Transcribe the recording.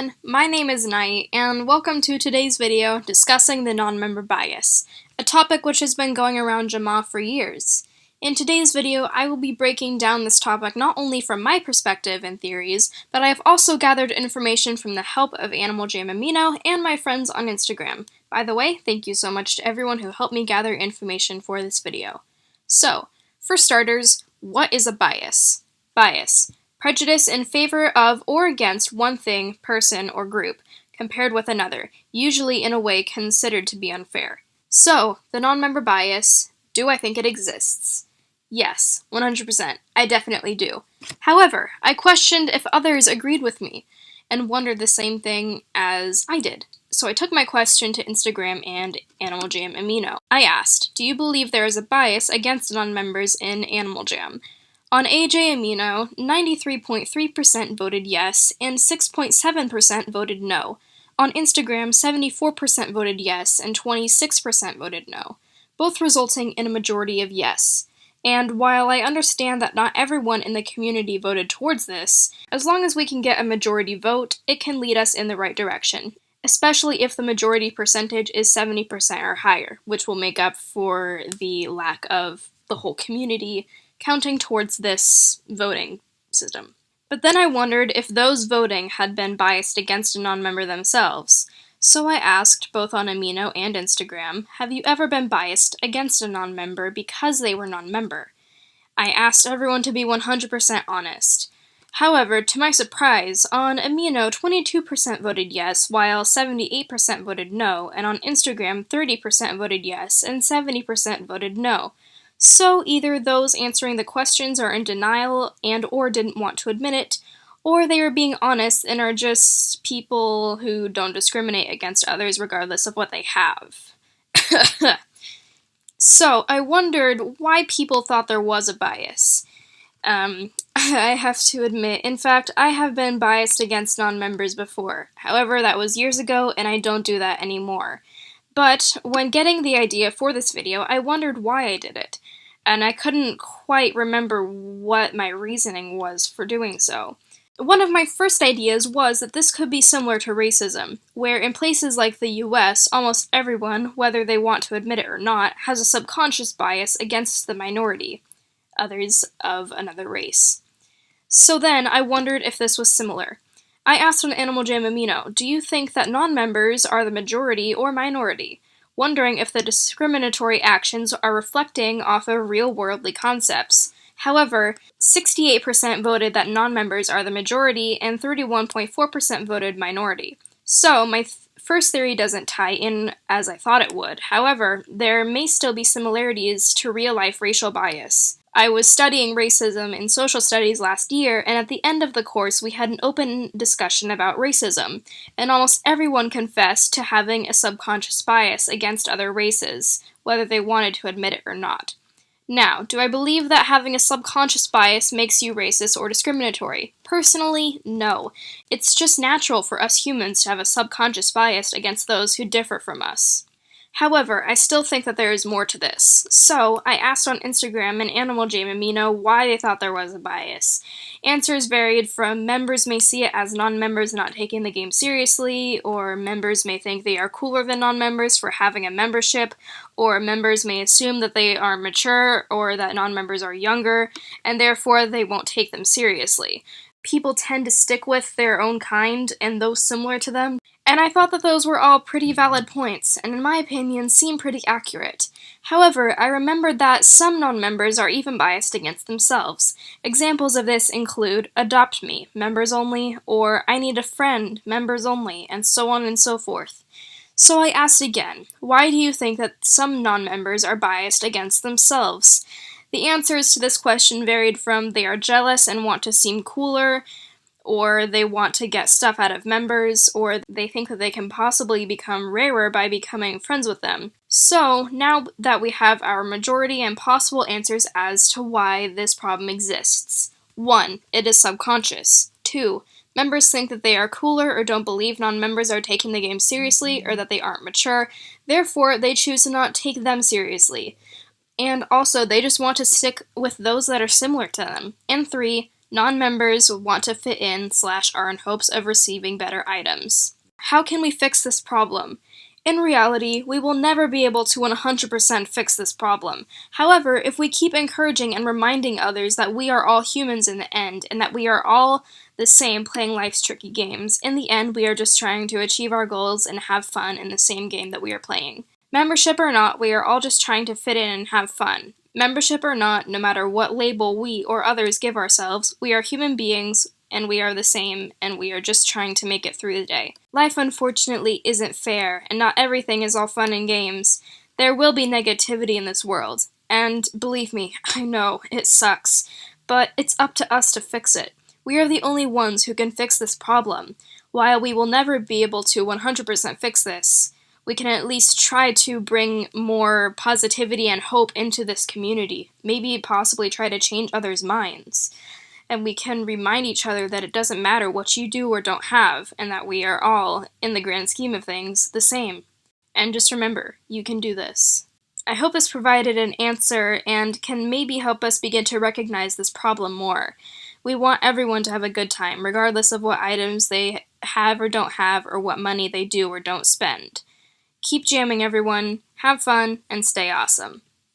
everyone, my name is Night, and welcome to today's video discussing the non-member bias, a topic which has been going around Jamaa for years. In today's video, I will be breaking down this topic not only from my perspective and theories, but I have also gathered information from the help of Animal Jam Amino and my friends on Instagram. By the way, thank you so much to everyone who helped me gather information for this video. So, for starters, what is a bias? Bias. Prejudice in favor of or against one thing, person, or group, compared with another, usually in a way considered to be unfair. So, the non-member bias, do I think it exists? Yes, 100%. I definitely do. However, I questioned if others agreed with me, and wondered the same thing as I did. So I took my question to Instagram and Animal Jam Amino. I asked, do you believe there is a bias against non-members in Animal Jam? On AJ Amino, 93.3% voted yes, and 6.7% voted no. On Instagram, 74% voted yes, and 26% voted no, both resulting in a majority of yes. And while I understand that not everyone in the community voted towards this, as long as we can get a majority vote, it can lead us in the right direction, especially if the majority percentage is 70% or higher, which will make up for the lack of the whole community counting towards this voting system. But then I wondered if those voting had been biased against a non-member themselves. So I asked, both on Amino and Instagram, have you ever been biased against a non-member because they were non-member? I asked everyone to be 100% honest. However, to my surprise, on Amino 22% voted yes, while 78% voted no, and on Instagram 30% voted yes, and 70% voted no. So either those answering the questions are in denial and or didn't want to admit it, or they are being honest and are just people who don't discriminate against others regardless of what they have. So I wondered why people thought there was a bias. I have to admit, in fact, I have been biased against non-members before. However, that was years ago and I don't do that anymore. But when getting the idea for this video, I wondered why I did it, and I couldn't quite remember what my reasoning was for doing so. One of my first ideas was that this could be similar to racism, where in places like the US, almost everyone, whether they want to admit it or not, has a subconscious bias against the minority, others of another race. So then, I wondered if this was similar. I asked on Animal Jam Amino, do you think that non-members are the majority or minority? Wondering if the discriminatory actions are reflecting off of real-worldly concepts. However, 68% voted that non-members are the majority and 31.4% voted minority. So, my first theory doesn't tie in as I thought it would. However, there may still be similarities to real-life racial bias. I was studying racism in social studies last year, and at the end of the course we had an open discussion about racism, and almost everyone confessed to having a subconscious bias against other races, whether they wanted to admit it or not. Now, do I believe that having a subconscious bias makes you racist or discriminatory? Personally, no. It's just natural for us humans to have a subconscious bias against those who differ from us. However, I still think that there is more to this. So, I asked on Instagram and Animal Jam Amino why they thought there was a bias. Answers varied from members may see it as non-members not taking the game seriously, or members may think they are cooler than non-members for having a membership, or members may assume that they are mature or that non-members are younger, and therefore they won't take them seriously. People tend to stick with their own kind and those similar to them, and I thought that those were all pretty valid points, and in my opinion seem pretty accurate. However, I remembered that some non-members are even biased against themselves. Examples of this include adopt me, members only, or I need a friend, members only, and so on and so forth. So I asked again, why do you think that some non-members are biased against themselves? The answers to this question varied from they are jealous and want to seem cooler, or they want to get stuff out of members, or they think that they can possibly become rarer by becoming friends with them. So, now that we have our majority and possible answers as to why this problem exists. 1. It is subconscious. 2. Members think that they are cooler or don't believe non-members are taking the game seriously or that they aren't mature, therefore they choose to not take them seriously. And also, they just want to stick with those that are similar to them. And 3. Non-members want to fit in / are in hopes of receiving better items. How can we fix this problem? In reality, we will never be able to 100% fix this problem. However, if we keep encouraging and reminding others that we are all humans in the end, and that we are all the same playing life's tricky games, in the end we are just trying to achieve our goals and have fun in the same game that we are playing. Membership or not, we are all just trying to fit in and have fun. Membership or not, no matter what label we or others give ourselves, we are human beings, and we are the same, and we are just trying to make it through the day. Life, unfortunately, isn't fair, and not everything is all fun and games. There will be negativity in this world, and believe me, I know, it sucks, but it's up to us to fix it. We are the only ones who can fix this problem. While we will never be able to 100% fix this, we can at least try to bring more positivity and hope into this community. Maybe possibly try to change others' minds. And we can remind each other that it doesn't matter what you do or don't have, and that we are all, in the grand scheme of things, the same. And just remember, you can do this. I hope this provided an answer and can maybe help us begin to recognize this problem more. We want everyone to have a good time, regardless of what items they have or don't have, or what money they do or don't spend. Keep jamming, everyone, have fun, and stay awesome.